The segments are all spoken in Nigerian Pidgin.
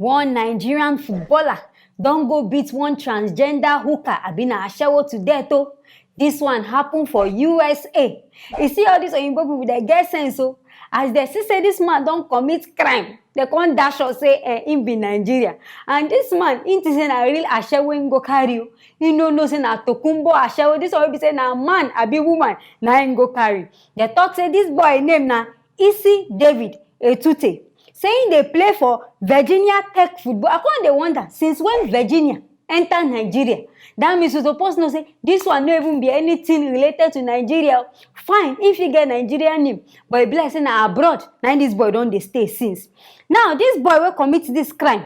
One Nigerian footballer don't go beat one transgender hooker abina ashawo to death. Oh, this one happened for USA. You see all this oyinbo people, they get sense. So as they see say this man don't commit crime, they can't dash or say him be Nigeria. And this man, he say na real ashawo him go carry you. He no say na tokumbo ashawo. This one be say na man abi woman na him go carry. They talk say this boy name na Isi David Etute. Saying they play for Virginia Tech football. I can't wonder since when Virginia enter Nigeria. That means you supposed to know say this one no even be anything related to Nigeria. Fine if you get Nigerian name, but it be like saying abroad. Now this boy don't they stay since. Now this boy will commit this crime.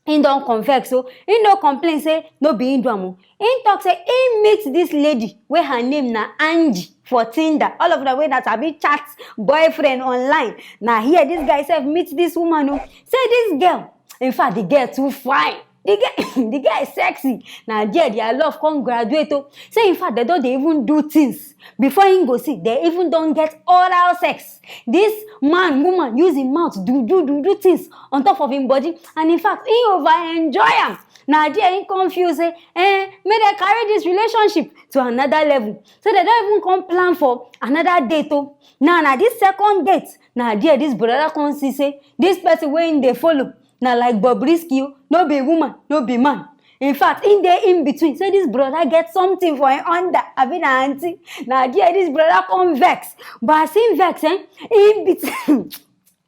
He don't confess, so he no complain say no be him do am. He talk say he meet this lady where her name na Angie for Tinder. All of the way that I be chat boyfriend online. Now here this guy self meet this woman who say this girl. In fact, the girl too fine. The guy is sexy. Now there their love come graduate. Say in fact they don't even do things before him go see. They even don't get oral sex. This man, woman use his mouth do things on top of him body, and in fact he over enjoy him. Now there he confused say, may they carry this relationship to another level. So they don't even come plan for another date. Now this second date, now there this brother come see say this person when they follow. Now like Bobrisky, no be woman, no be man. In fact, in there in between, say this brother get something for him under. I been an auntie. Now there this brother come vex. But as him vex, in between.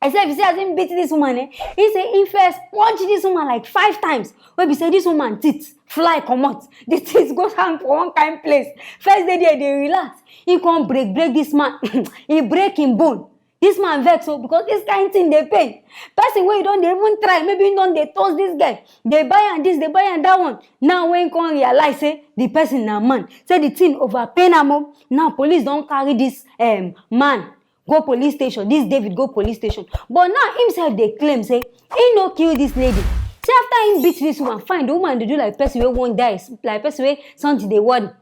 I said if you see as him beat this woman, he say he first punch this woman like 5 times. When we say this woman teeth fly come out. The teeth goes hang for one kind place. First day they relax. He come break this man. He break him bone. This man vex so because this kind thing they pay. Person where you don't even try, maybe you don't they toss this guy. They buy and this, they buy and that one. Now when you come realize say the person na man, say the thing overpay na. Now police don't carry this man go police station. This David go police station. But now himself they claim say he no kill this lady. Say after him beat this woman, fine the woman they do like person where won't die, like person where something they want.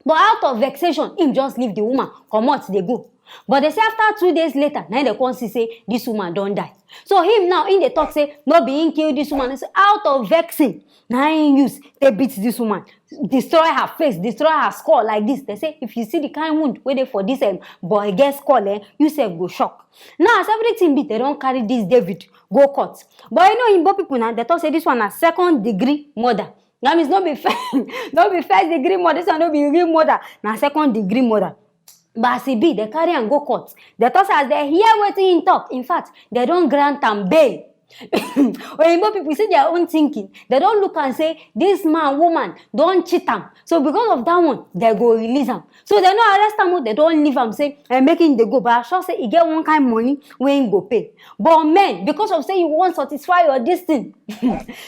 But out of vexation, him just leave the woman, come out they go. But they say after 2 days later, now they come see say this woman don't die. So him now in the talk say no being killed this woman. It's out of vexing. Now in use they beat this woman, destroy her face, destroy her skull like this. They say if you see the kind wound waiting for this boy get skull, you say go shock. Now as everything beat, they don't carry this David go court. But you know in both people now they talk say this one a 2nd degree murder. That means not be not be 1st degree murder. This one not be real murder. Now 2nd degree murder. But as it be, they carry and go court. They talk as they hear what he talk. In fact, they don't grant them bail. When people see their own thinking, they don't look and say, this man, woman, don't cheat them. So because of that one, they go release them. So they don't arrest them, they don't leave them, say, and making they go. But I sure say, you get one kind of money, when go pay. But men, because of say you want to satisfy your this thing,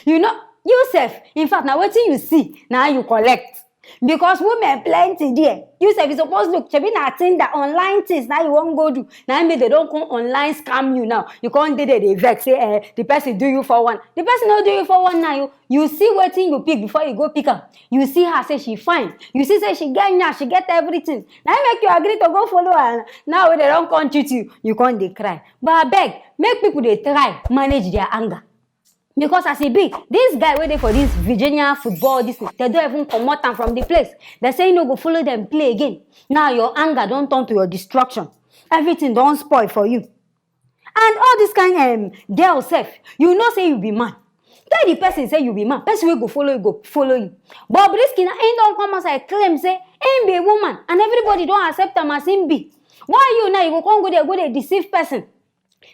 you know, yourself, in fact, now what you see, now you collect. Because women plenty there. You say you supposed to look, be not thing that online things now you won't go do. Now maybe they don't come online scam you now. You can't do they vex say the person do you for one. The person not do you for one now. You see what thing you pick before you go pick her. You see her say she fine. You see say she get now, she get everything. Now make you agree to go follow her. Now when they don't come treat you, you can't they cry. But I beg, make people they try manage their anger. Because as it be, this guy waiting for this Virginia football, this they don't even come out from the place. They say you no go follow them play again. Now your anger don't turn to your destruction. Everything don't spoil for you. And all this kind girl self, you know say you be man. Tell the person say you be man. Person will go follow you. But Brisky ain't don't come outside claim say him be a woman and everybody don't accept him as him be. Why you now you go there deceive person?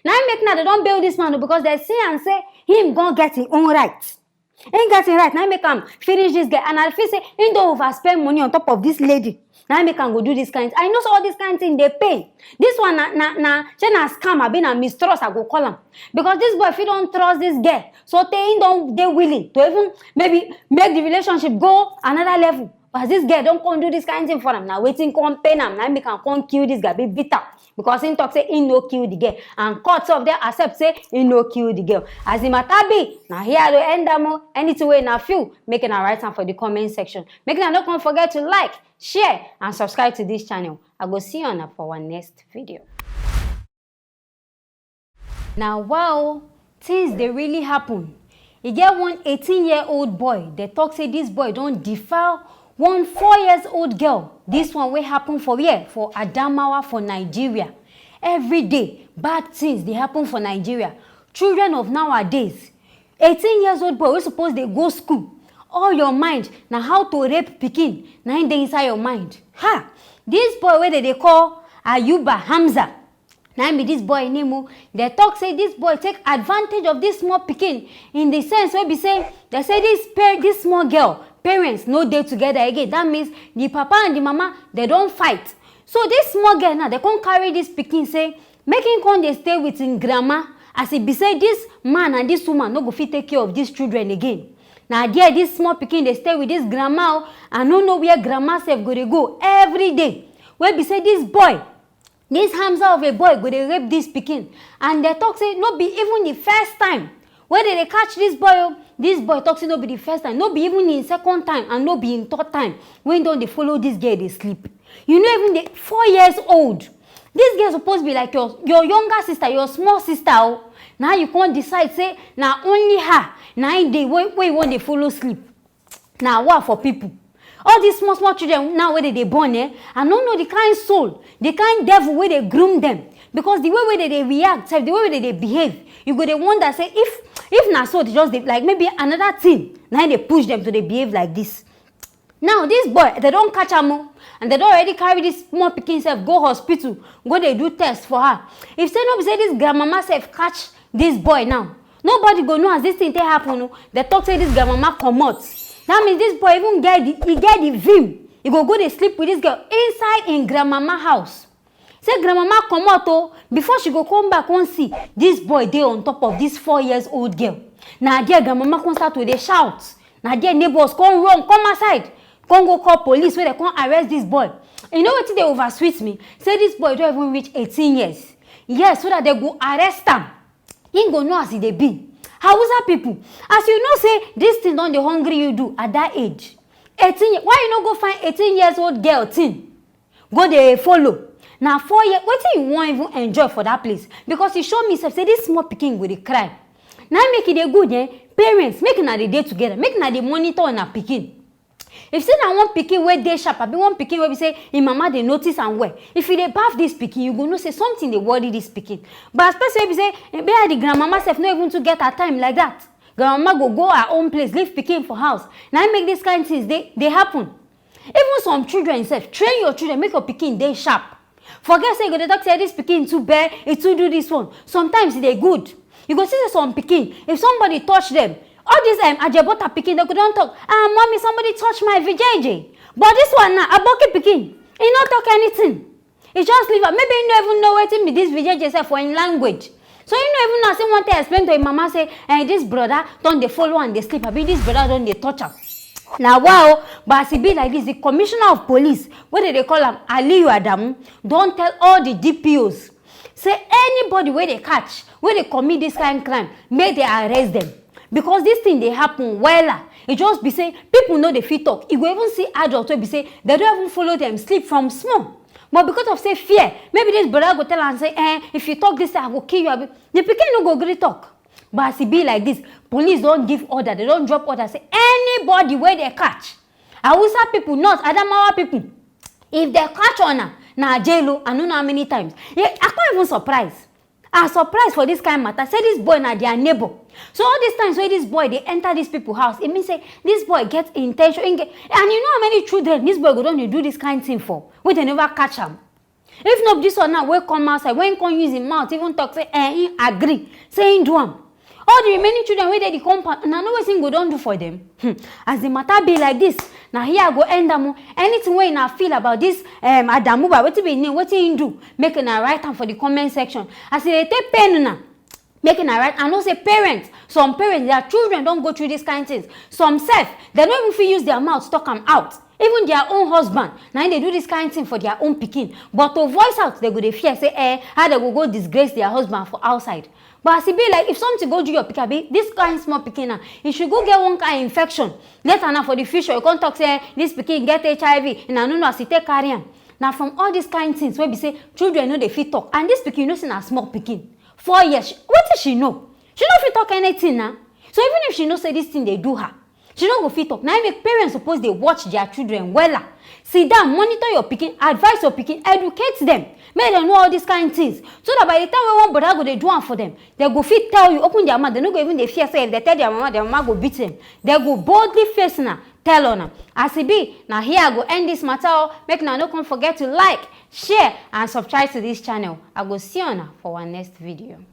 Now make now they don't bail this man because they see and say him gonna get his own right. Ain't getting right. Now make him finish this guy and I feel say he don't overspend money on top of this lady. Now make him go do this kind. I know so all this kind of thing they pay. This one na scam. I been a mistrust. I go call him because this boy if he don't trust this girl, so they willing to even maybe make the relationship go another level. But this girl don't come do this kind of thing for him. Now waiting come pain him. Now make him come kill this guy. Be bitter. Because he talk say he no kill the girl. And courts of them accept say he no kill the girl. As the matter be, now here to end them anything way now feel, making a right hand for the comment section. Making a don't forget to like, share, and subscribe to this channel. I go see you on for our next video. Now wow, things they really happen e get one 18-year-old boy. They talk say this boy don't defile one 4-year-old girl. This one will happen for where? For Adamawa, for Nigeria. Every day, bad things they happen for Nigeria. Children of nowadays, 18-year-old boy, we suppose they go school. All your mind now how to rape pikin, now in inside your mind. Ha! This boy where they call Ayuba Hamza. Now be this boy name. They talk say this boy take advantage of this small pikin in the sense where be say they say this small girl parents no dey together again. That means the papa and the mama they don't fight. So this small girl now they can't carry this pikin say making con they stay with him grandma as it be say this man and this woman no go fit take care of these children again. Now there this small pikin they stay with this grandma and no know where grandma self go they go every day. Where be say this boy, this Hamza of a boy go they rape this pikin, and they talk say no be even the first time. Where they catch this boy talk say no be the first time, no be even in second time, and no be in third time. When don't they follow this girl they sleep? You know even the 4 years old. This girl supposed to be like your younger sister, your small sister. Oh. Now you can't decide say now only her. Now in the way you want they follow sleep. Now what for people? All these small children now where they born and don't know the kind soul, the kind devil where they groom them. Because the way where they react, the way where they behave, you go they wonder say if not so they just like maybe another thing. Now they push them to they behave like this. Now this boy they don't catch her and they don't already carry this small pikin self go hospital, go they do test for her. If say no say this grandmama self catch this boy now, nobody go know as this thing happen. They talk say this grandmama come out. That means this boy even get the vim. He go they sleep with this girl inside in grandmama house. Say grandmama come out before she go come back and see this boy there on top of this 4-year-old girl. Now their grandmama come start to they shout. Now their neighbors come run, come outside, come go call police where they come arrest this boy. You know what they oversweet me? Say this boy don't even reach 18 years. Yes, so that they go arrest him. He go know as they be. Hausa people, as you know say this thing don't the hungry you do at that age. 18, why you not go find 18-year-old girl thing? Go they follow. Now 4 years, what do you want even enjoy for that place? Because he show me say this small pikin with the cry. Now make it a good parents make na the day together, make na the monitor on a pikin. If say na one pikin where they sharp, I be one pikin where we say in mama they notice and where. If you dey bath this pikin, you go know say something they worry this pikin. But especially if you say the grandmama self not even to get her time like that. Grandmama go her own place, leave pikin for house. Now make this kind of things they happen. Even some children self, train your children, make your pikin they sharp. Forget say you go to talk say this pikin too bad, it too do this one. Sometimes they good. You go see some pikin, if somebody touch them, all this ajebota pikin, they go don't talk. Mommy, somebody touch my vijay. But this one now, aboki pikin, he not talk anything. He just leave her. Maybe you don't even know what be this vijay say for in language. So you don't even know. Say want to explain to your mama say, this brother don't they follow and they sleep. I be this brother don't they touch her. Now wow, but as it be like this, the commissioner of police, what do they call him? Aliyu Adamu, don't tell all the DPOs. Say anybody where they catch, where they commit this kind of crime, may they arrest them. Because this thing they happen well. It just be say people know the fit talk. You go even see adults where be say they don't even follow them sleep from small. But because of say fear, maybe this brother go tell and say, if you talk this, I will kill you. The pikin no go gree talk. But as it be like this, police don't give order, they don't drop order. Say anybody where they catch. Hausa people, not Adamawa people. If they catch on na jailo, I don't know how many times. Yeah, I can't even surprise. I'm surprised for this kind of matter. Say this boy na their neighbor. So all these times when this boy they enter these people's house, it means say this boy gets intention. And you know how many children this boy go down to do this kind of thing for? Where they never catch him. If not this one now, when come outside, when come use his mouth, even talk say, he agree, say he do him. All the remaining children where they the compound, and I know what thing go don't do for them. As the matter be like this, now here I go end them. Anything where I feel about this Adamu, what be name, what he do, making a write down for the comment section. As they take pen now, making a write. I know say parents, some parents, their children don't go through these kind of things. Some self, they don't even feel use their mouth to talk them out. Even their own husband, now they do this kind of thing for their own pikin. But to voice out, they go they fear, say, how they go disgrace their husband for outside. But as it be like, if something go do your pikin, this kind of small pikin now, you should go get one kind of infection. Later now for the future, you can't talk say, this pikin get HIV, and I don't know as it take carry him. Now from all these kind of things, where we say, children know they fit talk, and this pikin, you know, a small pikin. 4 years, what does she know? She don't fit talk anything now. So even if she know say this thing they do her, she don't go fit talk. Now make parents suppose they watch their children wella. Sit down, monitor your pikin, advise your pikin, educate them, make them know all these kind of things. So that by the time we one brother go they do one for them, they go fit tell you, open their mouth. They no go even they fear say if they tell their mama go beat them. They go boldly face na tell on them. As it be, now here I go end this matter. Make now no come forget to like, share, and subscribe to this channel. I go see you for our next video.